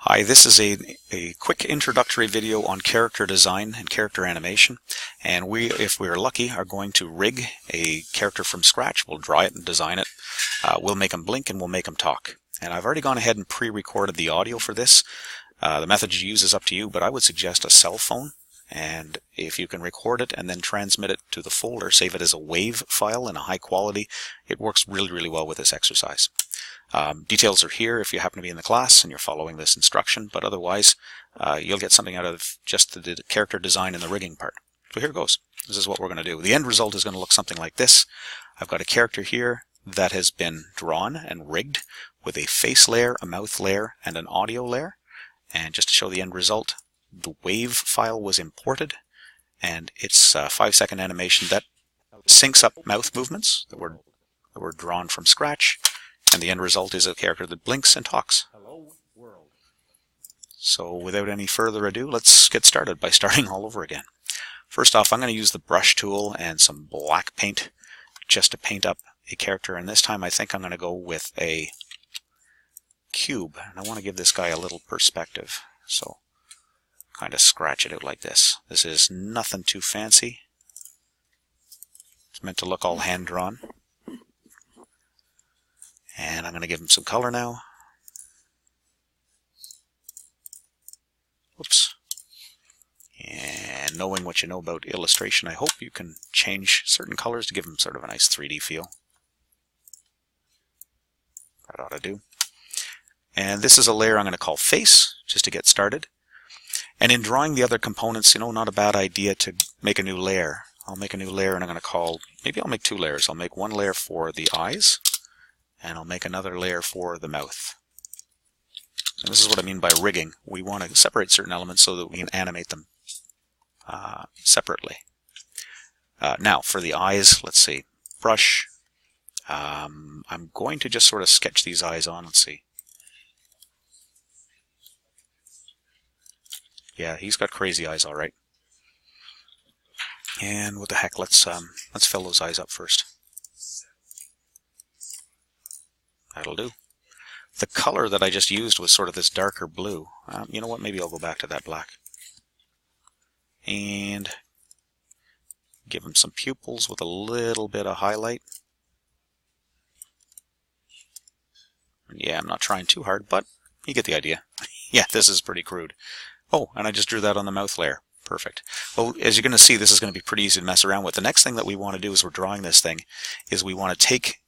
Hi, this is a quick introductory video on character design and character animation, and if we're lucky, are going to rig a character from scratch. We'll draw it and design it. We'll make them blink and we'll make them talk. And I've already gone ahead and pre-recorded the audio for this. The method you use is up to you, but I would suggest a cell phone. And if you can record it and then transmit it to the folder, save it as a WAV file in a high quality, it works really, really well with this exercise. Details are here if you happen to be in the class and you're following this instruction, but otherwise you'll get something out of just the character design and the rigging part. So here it goes. This is what we're going to do. The end result is going to look something like this. I've got a character here that has been drawn and rigged with a face layer, a mouth layer, and an audio layer. And just to show the end result, the WAV file was imported, and it's a 5-second animation that syncs up mouth movements that were drawn from scratch, and the end result is a character that blinks and talks. Hello, world. So without any further ado, let's get started by starting all over again. First off, I'm going to use the brush tool and some black paint just to paint up a character, and this time I think I'm going to go with a cube, and I want to give this guy a little perspective, so kind of scratch it out like this. This is nothing too fancy. It's meant to look all hand-drawn. And I'm going to give him some color now. Whoops. And knowing what you know about illustration, I hope you can change certain colors to give them sort of a nice 3D feel. That ought to do. And this is a layer I'm going to call face, just to get started. And in drawing the other components, not a bad idea to make a new layer. I'll make a new layer and I'm going to call, maybe I'll make two layers. I'll make one layer for the eyes, and I'll make another layer for the mouth. And this is what I mean by rigging. We want to separate certain elements so that we can animate them separately. Now, for the eyes, let's see. Brush. I'm going to just sort of sketch these eyes on. Let's see. Yeah, he's got crazy eyes, all right. And what the heck? Let's fill those eyes up first. That'll do. The color that I just used was sort of this darker blue. You know what? Maybe I'll go back to that black. And give him some pupils with a little bit of highlight. Yeah, I'm not trying too hard, but you get the idea. Yeah, this is pretty crude. Oh, and I just drew that on the mouth layer. Perfect. Well, as you're going to see, this is going to be pretty easy to mess around with. The next thing that we want to do as we're drawing this thing is we want to take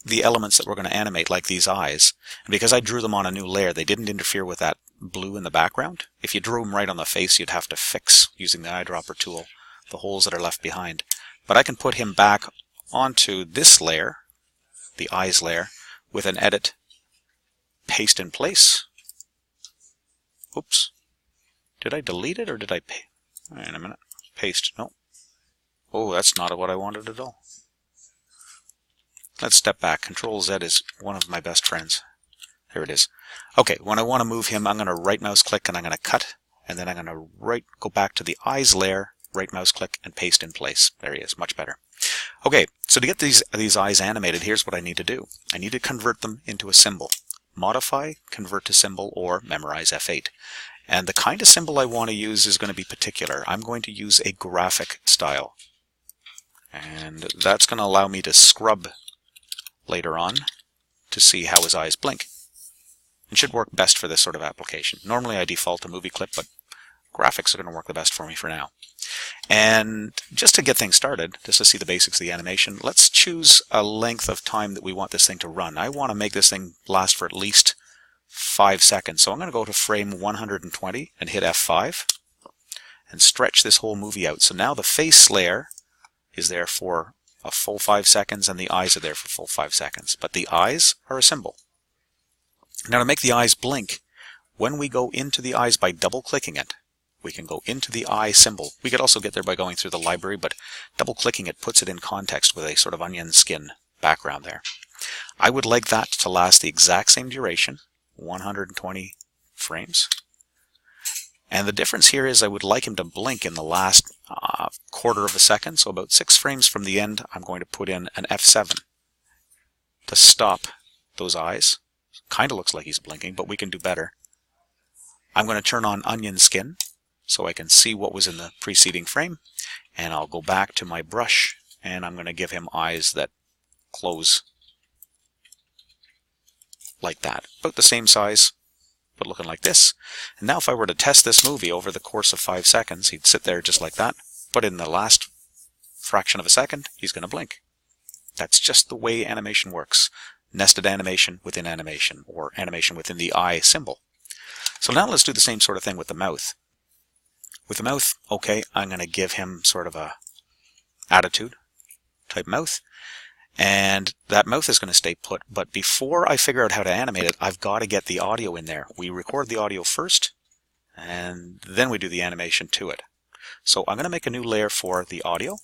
the elements that we're going to animate, like these eyes. And because I drew them on a new layer, they didn't interfere with that blue in the background. If you drew them right on the face, you'd have to fix, using the eyedropper tool, the holes that are left behind. But I can put him back onto this layer, the eyes layer, with an edit, paste in place. Oops. Did I delete it or did I wait a minute. Paste. No. Oh, that's not what I wanted at all. Let's step back. Control Z is one of my best friends. There it is. Okay, when I want to move him, I'm going to right mouse click and I'm going to cut, and then I'm going to go back to the eyes layer, right mouse click, and paste in place. There he is. Much better. Okay, so to get these eyes animated, here's what I need to do. I need to convert them into a symbol. Modify, convert to symbol, or memorize F8. And the kind of symbol I want to use is going to be particular. I'm going to use a graphic style. And that's going to allow me to scrub later on to see how his eyes blink. It should work best for this sort of application. Normally I default to movie clip, but graphics are going to work the best for me for now. And just to get things started, just to see the basics of the animation, let's choose a length of time that we want this thing to run. I want to make this thing last for at least 5 seconds. So I'm going to go to frame 120 and hit F5 and stretch this whole movie out. So now the face layer is there for a full 5 seconds and the eyes are there for full 5 seconds. But the eyes are a symbol. Now to make the eyes blink, when we go into the eyes by double clicking it, we can go into the eye symbol. We could also get there by going through the library, but double clicking it puts it in context with a sort of onion skin background there. I would like that to last the exact same duration, 120 frames. And the difference here is I would like him to blink in the last quarter of a second, so about 6 frames from the end, I'm going to put in an F7 to stop those eyes. Kind of looks like he's blinking, but we can do better. I'm going to turn on onion skin so I can see what was in the preceding frame. And I'll go back to my brush and I'm going to give him eyes that close like that. About the same size, but looking like this. And now if I were to test this movie over the course of 5 seconds, he'd sit there just like that. But in the last fraction of a second, he's going to blink. That's just the way animation works. Nested animation within animation, or animation within the eye symbol. So now let's do the same sort of thing with the mouth. With the mouth, okay, I'm going to give him sort of a attitude type mouth. And that mouth is going to stay put. But before I figure out how to animate it, I've got to get the audio in there. We record the audio first, and then we do the animation to it. So I'm going to make a new layer for the audio.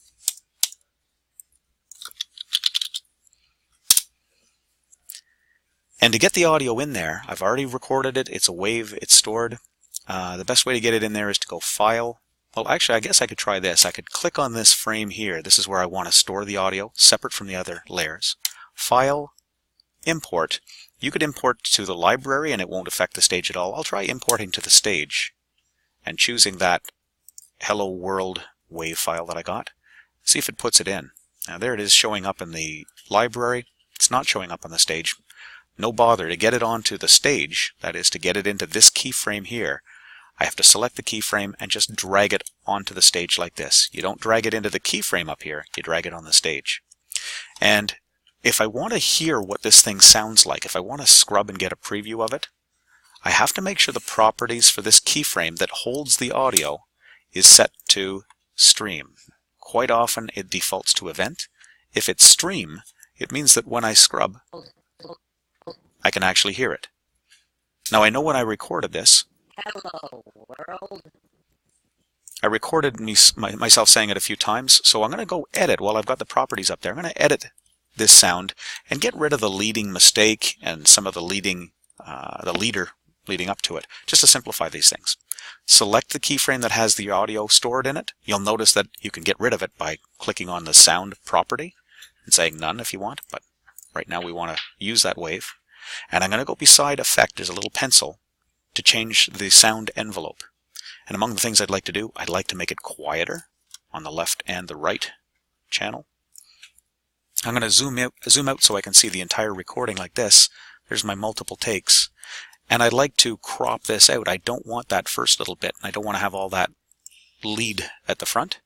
And to get the audio in there, I've already recorded it. It's a wave. It's stored. The best way to get it in there is to go File. Well, actually, I guess I could try this. I could click on this frame here. This is where I want to store the audio, separate from the other layers. File, Import. You could import to the library and it won't affect the stage at all. I'll try importing to the stage and choosing that Hello World wave file that I got. See if it puts it in. Now there it is showing up in the library. It's not showing up on the stage. No bother. To get it onto the stage, that is to get it into this keyframe here, I have to select the keyframe and just drag it onto the stage like this. You don't drag it into the keyframe up here, you drag it on the stage. And if I want to hear what this thing sounds like, if I want to scrub and get a preview of it, I have to make sure the properties for this keyframe that holds the audio is set to stream. Quite often it defaults to event. If it's stream, it means that when I scrub, I can actually hear it. Now I know when I recorded this, Hello, world. I recorded myself saying it a few times, so I'm going to go edit while I've got the properties up there. I'm going to edit this sound and get rid of the leading mistake and some of the leading, the leader leading up to it, just to simplify these things. Select the keyframe that has the audio stored in it. You'll notice that you can get rid of it by clicking on the sound property and saying none if you want, but right now we want to use that wave. And I'm going to go beside effect, there's a little pencil, to change the sound envelope. And among the things I'd like to do, I'd like to make it quieter on the left and the right channel. I'm going to zoom out so I can see the entire recording like this. There's my multiple takes. And I'd like to crop this out. I don't want that first little bit. I don't want to have all that lead at the front.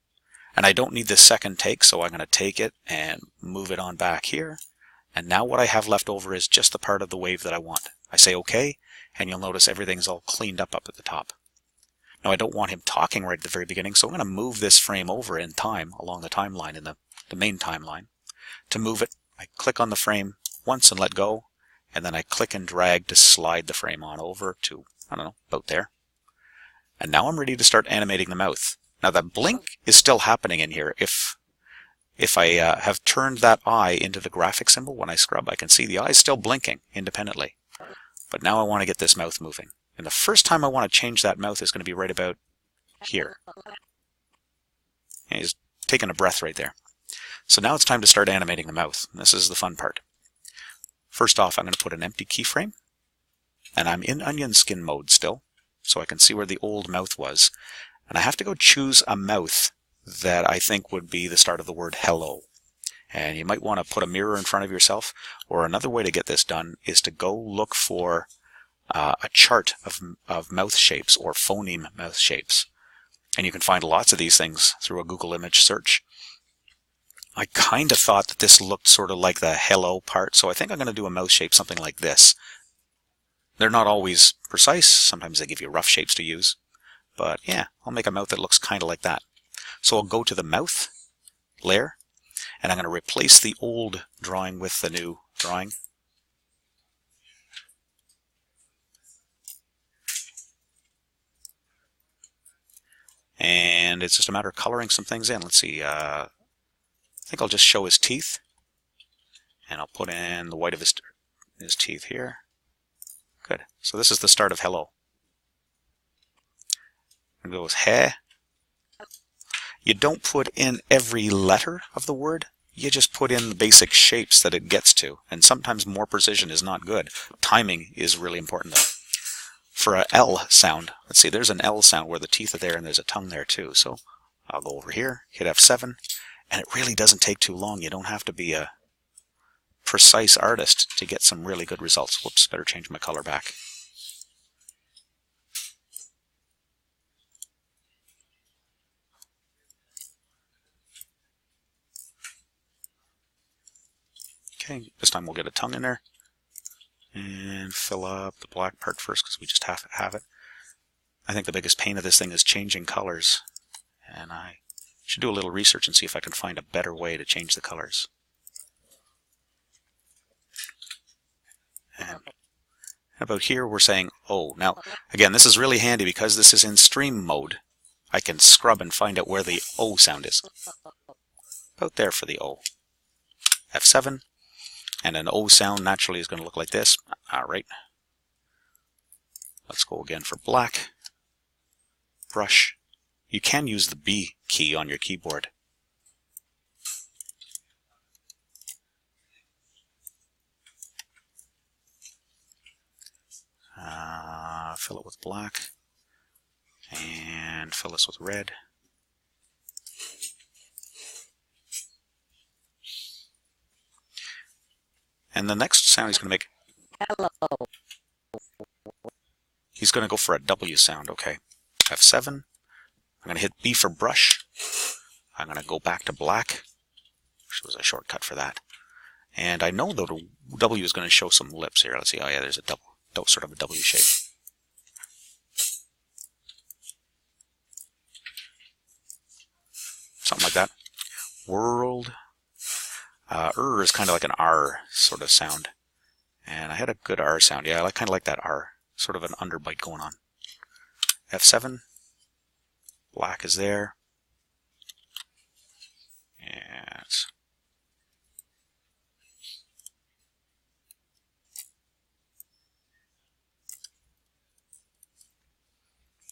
And I don't need this second take, so I'm going to take it and move it on back here. And now what I have left over is just the part of the wave that I want. I say OK, and you'll notice everything's all cleaned up at the top. Now I don't want him talking right at the very beginning, so I'm going to move this frame over in time along the timeline, in the main timeline. To move it, I click on the frame once and let go, and then I click and drag to slide the frame on over to, I don't know, about there. And now I'm ready to start animating the mouth. Now that blink is still happening in here. If I have turned that eye into the graphic symbol when I scrub, I can see the eye is still blinking independently. But now I want to get this mouth moving. And the first time I want to change that mouth is going to be right about here. And he's taking a breath right there. So now it's time to start animating the mouth. And this is the fun part. First off, I'm going to put an empty keyframe. And I'm in onion skin mode still, so I can see where the old mouth was. And I have to go choose a mouth that I think would be the start of the word hello. And you might want to put a mirror in front of yourself, or another way to get this done is to go look for a chart of mouth shapes or phoneme mouth shapes. And you can find lots of these things through a Google image search. I kind of thought that this looked sort of like the hello part, so I think I'm going to do a mouth shape something like this. They're not always precise, sometimes they give you rough shapes to use. But yeah, I'll make a mouth that looks kind of like that. So I'll go to the mouth layer, and I'm going to replace the old drawing with the new drawing. And it's just a matter of coloring some things in. Let's see, I think I'll just show his teeth. And I'll put in the white of his teeth here. Good. So this is the start of hello. It goes he. You don't put in every letter of the word. You just put in the basic shapes that it gets to. And sometimes more precision is not good. Timing is really important though. for a L sound. Let's see, there's an L sound where the teeth are there and there's a tongue there too. So I'll go over here, hit F7, and it really doesn't take too long. You don't have to be a precise artist to get some really good results. Whoops, better change my color back. Okay, this time we'll get a tongue in there. And fill up the black part first because we just have it. I think the biggest pain of this thing is changing colors. And I should do a little research and see if I can find a better way to change the colors. And about here we're saying O. Now, again, this is really handy because this is in stream mode. I can scrub and find out where the O sound is. About there for the O. F7. And an O sound naturally is going to look like this. Alright. Let's go again for black. Brush. You can use the B key on your keyboard. Fill it with black. And fill this with red. And the next sound he's going to make, Hello. he's going to go for a W sound, okay. F7. I'm going to hit B for brush. I'm going to go back to black, which was a shortcut for that. And I know the W is going to show some lips here. Let's see. Oh yeah, there's a sort of a W shape. Something like that. World. Is kind of like an R sort of sound. And I had a good R sound. Yeah, I kind of like that R. Sort of an underbite going on. F7. Black is there. And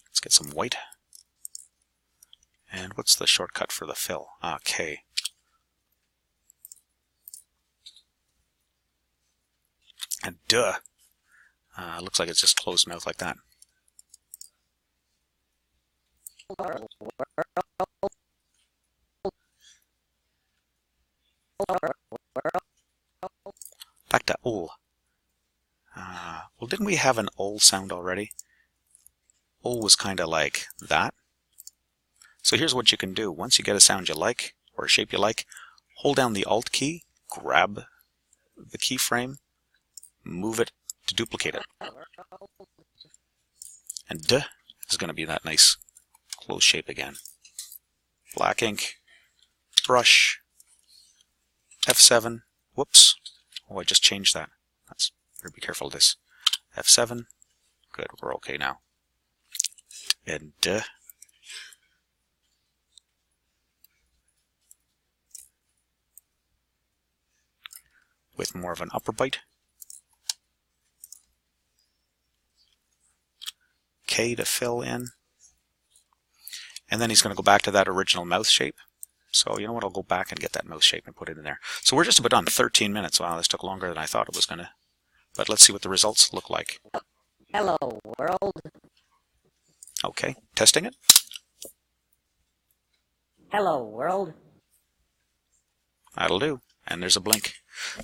let's get some white. And what's the shortcut for the fill? K. And duh. Looks like it's just closed mouth like that. Back to ol. Well, didn't we have an ol sound already? Ol was kind of like that. So here's what you can do. Once you get a sound you like, or a shape you like, hold down the Alt key, grab the keyframe, move it to duplicate it. And duh is going to be that nice close shape again. Black ink, brush, F7, whoops, oh I just changed that. Better be careful of this. F7, good, we're okay now. And duh. With more of an upper bite. K to fill in. And then he's going to go back to that original mouth shape. So you know what, I'll go back and get that mouth shape and put it in there. So we're just about done, 13 minutes. Wow, this took longer than I thought it was going to. But let's see what the results look like. Hello, world. Okay, testing it. Hello, world. That'll do. And there's a blink.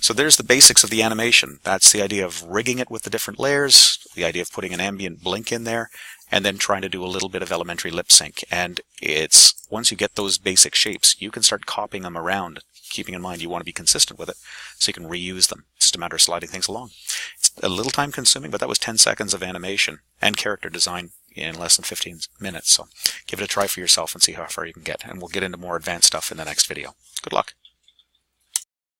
So there's the basics of the animation. That's the idea of rigging it with the different layers, the idea of putting an ambient blink in there, and then trying to do a little bit of elementary lip sync. And it's, once you get those basic shapes, you can start copying them around, keeping in mind you want to be consistent with it, so you can reuse them. It's just a matter of sliding things along. It's a little time consuming, but that was 10 seconds of animation and character design in less than 15 minutes. So give it a try for yourself and see how far you can get. And we'll get into more advanced stuff in the next video. Good luck.